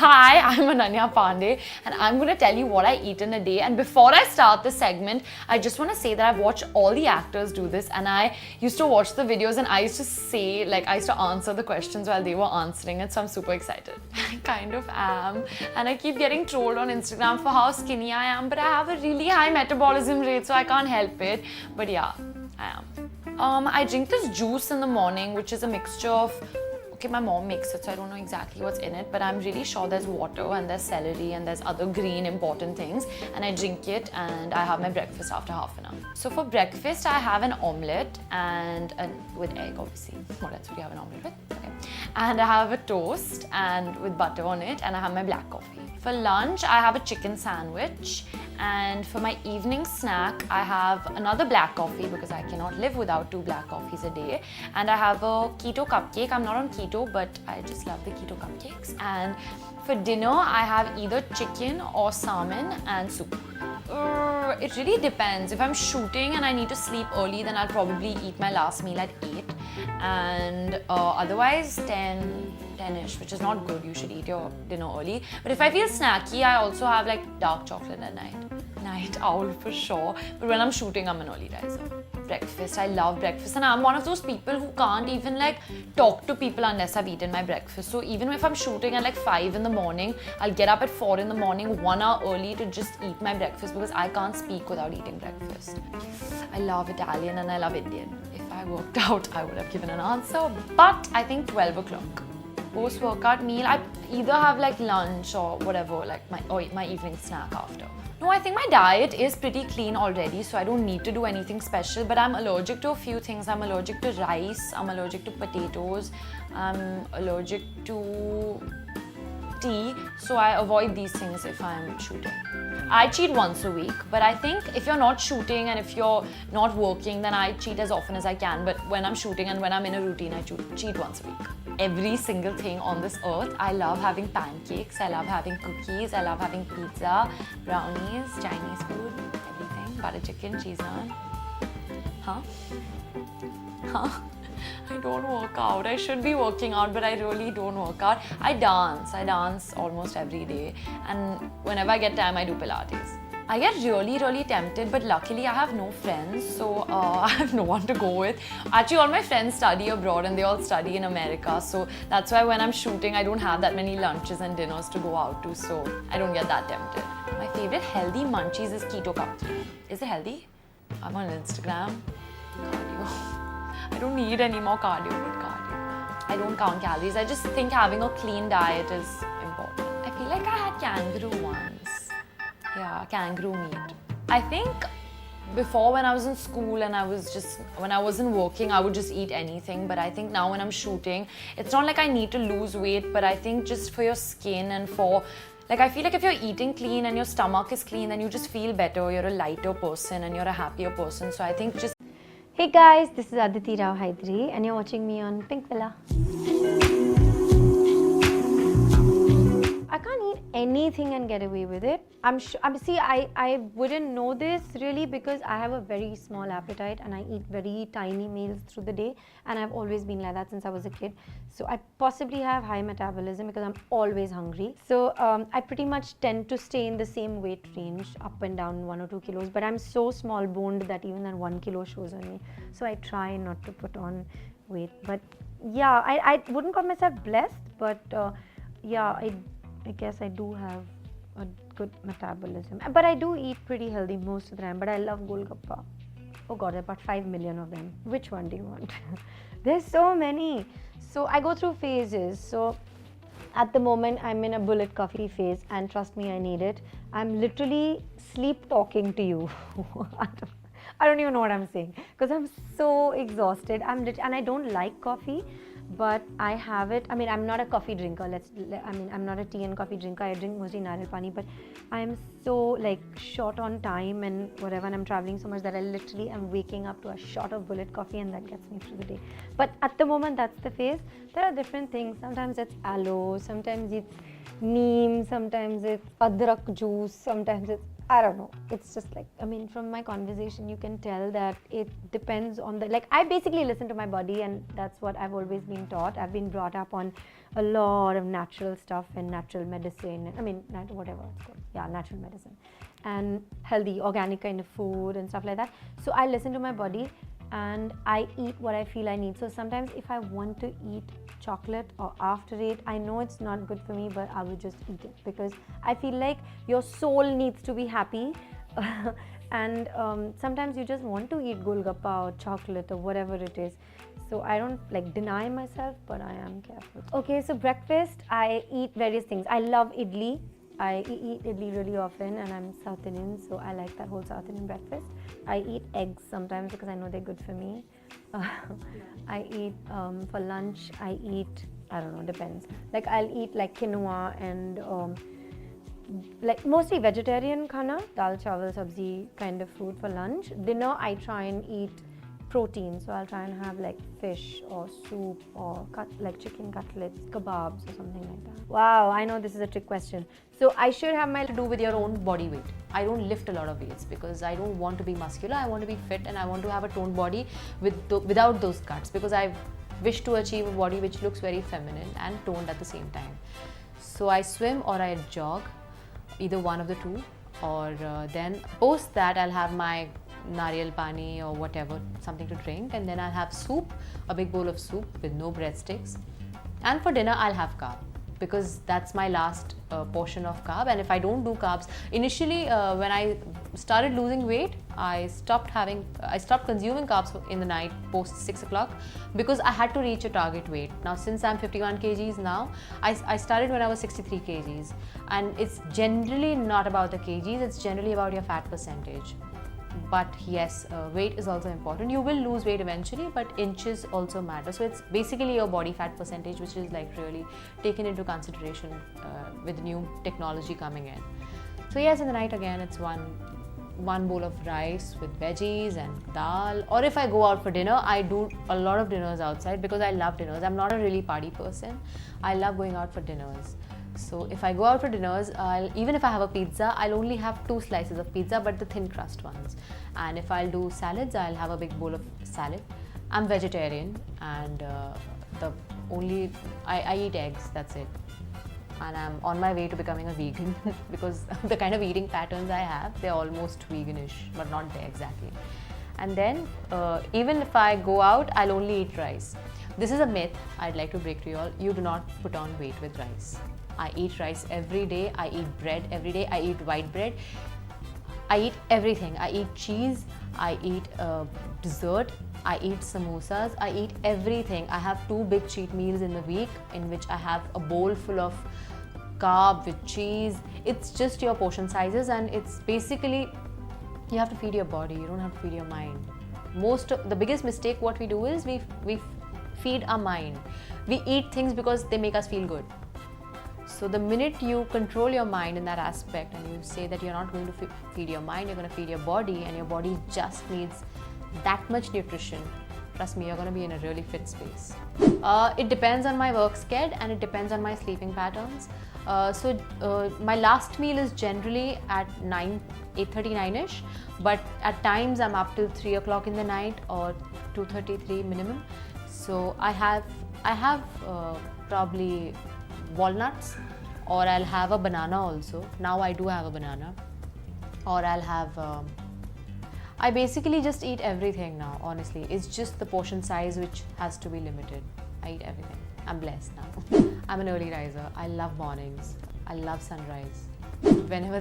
Hi, I'm Ananya Pandey and I'm going to tell you what I eat in a day. And before I start this segment, I just want to say that I've watched all the actors do this and I used to watch the videos and I used to say, I used to answer the questions while they were answering it. So I'm super excited. I kind of am. And I keep getting trolled on Instagram for how skinny I am, but I have a really high metabolism rate, so I can't help it. But yeah, I am. I drink this juice in the morning, which is a mixture of okay, my mom makes it, so I don't know exactly what's in it, but I'm really sure there's water and there's celery and there's other green important things, and I drink it and I have my breakfast after half an hour. So for breakfast, I have an omelette and with egg, obviously. What else would you have an omelette with? Okay. And I have a toast and with butter on it, and I have my black coffee. For lunch, I have a chicken sandwich, and for my evening snack, I have another black coffee because I cannot live without 2 black coffees a day, and I have a keto cupcake. I'm not on keto, but I just love the keto cupcakes. And for dinner, I have either chicken or salmon and soup. It really depends. If I'm shooting and I need to sleep early, then I'll probably eat my last meal at 8, and otherwise 10ish, which is not good. You should eat your dinner early. But if I feel snacky, I also have dark chocolate at night. Night owl for sure. But when I'm shooting, I'm an early riser. Breakfast, I love breakfast, and I'm one of those people who can't even talk to people unless I've eaten my breakfast. So even if I'm shooting at 5 in the morning, I'll get up at 4 in the morning, 1 hour early to just eat my breakfast because I can't speak without eating breakfast. I love Italian and I love Indian. If I worked out, I would have given an answer, but I think 12 o'clock. Post-workout meal, I either have lunch or whatever, my evening snack after. No, I think my diet is pretty clean already, so I don't need to do anything special, but I'm allergic to a few things. I'm allergic to rice, I'm allergic to potatoes, I'm allergic to tea, so I avoid these things if I'm shooting. I cheat once a week, but I think if you're not shooting and if you're not working, then I cheat as often as I can. But when I'm shooting and when I'm in a routine, I cheat once a week. Every single thing on this earth. I love having pancakes, I love having cookies, I love having pizza, brownies, Chinese food, everything. Butter chicken, cheese naan. Huh? I don't work out. I should be working out, but I really don't work out. I dance almost every day, and whenever I get time, I do Pilates. I get really tempted, but luckily I have no friends, so I have no one to go with. Actually, all my friends study abroad and they all study in America, so that's why when I'm shooting, I don't have that many lunches and dinners to go out to, so I don't get that tempted. My favorite healthy munchies is keto cupcake. Is it healthy? I'm on Instagram. Cardio. I don't need any more cardio, but cardio. I don't count calories. I just think having a clean diet is important. I feel like I had kangaroo once. Yeah, kangaroo meat. I think before when I was in school and when I wasn't working, I would just eat anything. But I think now when I'm shooting, it's not like I need to lose weight, but I think just for your skin and for I feel like if you're eating clean and your stomach is clean, then you just feel better. You're a lighter person and you're a happier person. So I think just Hey guys, this is Aditi Rao Haidri and you're watching me on Pink Villa. I can't eat anything and get away with it. I wouldn't know this really because I have a very small appetite and I eat very tiny meals through the day, and I've always been like that since I was a kid. So I possibly have high metabolism because I'm always hungry. So I pretty much tend to stay in the same weight range, up and down 1 or 2 kilos, but I'm so small boned that even that 1 kilo shows on me. So I try not to put on weight. But yeah, I wouldn't call myself blessed, but yeah, I guess I do have a good metabolism. But I do eat pretty healthy most of the time. But I love Golgappa. Oh God, there are about 5 million of them. Which one do you want? There's so many. So I go through phases. So at the moment, I'm in a bullet coffee phase. And trust me, I need it. I'm literally sleep talking to you. I don't even know what I'm saying. Because I'm so exhausted. And I don't like coffee. But I have it. I mean, I'm not a coffee drinker. I'm not a tea and coffee drinker. I drink mostly nariyal pani. But I'm so short on time and whatever. And I'm traveling so much that I literally am waking up to a shot of bullet coffee, and that gets me through the day. But at the moment, that's the phase. There are different things. Sometimes it's aloe. Sometimes it's neem. Sometimes it's adrak juice. Sometimes it's I don't know. It's just like, I mean, from my conversation, you can tell that it depends on the, like, I basically listen to my body, and that's what I've always been taught. I've been brought up on a lot of natural stuff and natural medicine. I mean, whatever it's called. Yeah, natural medicine. And healthy, organic kind of food and stuff like that. So I listen to my body and I eat what I feel I need. So sometimes if I want to eat chocolate or after it, I know it's not good for me, but I will just eat it because I feel like your soul needs to be happy. And sometimes you just want to eat golgappa or chocolate or whatever it is. So I don't like deny myself, but I am careful. Okay, so breakfast, I eat various things. I love idli. I eat idli really often, and I'm South Indian, so I like that whole South Indian breakfast. I eat eggs sometimes because I know they're good for me. I eat for lunch, I eat, I don't know, depends. Like I'll eat like quinoa and like mostly vegetarian khana, dal, chawal, sabzi kind of food for lunch. Dinner, I try and eat protein, so I'll try and have like fish or soup or like chicken cutlets, kebabs or something like that. Wow, I know this is a trick question. So I should have my To do with your own body weight. I don't lift a lot of weights because I don't want to be muscular. I want to be fit and I want to have a toned body without those cuts, because I wish to achieve a body which looks very feminine and toned at the same time. So I swim or I jog, either one of the two, or then post that I'll have my nariyal pani or whatever, something to drink, and then I'll have soup, a big bowl of soup with no breadsticks. And for dinner I'll have carb, because that's my last portion of carb. And if I don't do carbs, initially when I started losing weight, I stopped consuming carbs in the night post 6 o'clock because I had to reach a target weight. Now since I'm 51 kgs now, I started when I was 63 kgs, and it's generally not about the kgs, it's generally about your fat percentage. But yes, weight is also important. You will lose weight eventually, but inches also matter. So it's basically your body fat percentage, which is like really taken into consideration with new technology coming in. So yes, in the night again, it's one bowl of rice with veggies and dal. Or if I go out for dinner, I do a lot of dinners outside because I love dinners. I'm not a really party person. I love going out for dinners. So if I go out for dinners, even if I have a pizza, I'll only have 2 slices of pizza, but the thin crust ones. And if I'll do salads, I'll have a big bowl of salad. I'm vegetarian, and I eat eggs, that's it. And I'm on my way to becoming a vegan because the kind of eating patterns I have, they're almost veganish, but not there exactly. And then even if I go out, I'll only eat rice. This is a myth I'd like to break to you all. You do not put on weight with rice. I eat rice every day, I eat bread every day, I eat white bread, I eat everything. I eat cheese, I eat dessert, I eat samosas, I eat everything. I have 2 big cheat meals in the week in which I have a bowl full of carb with cheese. It's just your portion sizes, and it's basically, you have to feed your body, you don't have to feed your mind. The biggest mistake what we do is we feed our mind. We eat things because they make us feel good. So the minute you control your mind in that aspect and you say that you're not going to feed your mind, you're going to feed your body, and your body just needs that much nutrition, trust me, you're going to be in a really fit space. It depends on my work schedule and it depends on my sleeping patterns. My last meal is generally at 8:39ish, but at times I'm up till 3 o'clock in the night or 2:33 minimum. So I have probably walnuts, or I'll have a banana also. Now I do have a banana. Or I'll have I basically just eat everything now, honestly. It's just the portion size which has to be limited. I eat everything. I'm blessed now. I'm an early riser. I love mornings. I love sunrise. Whenever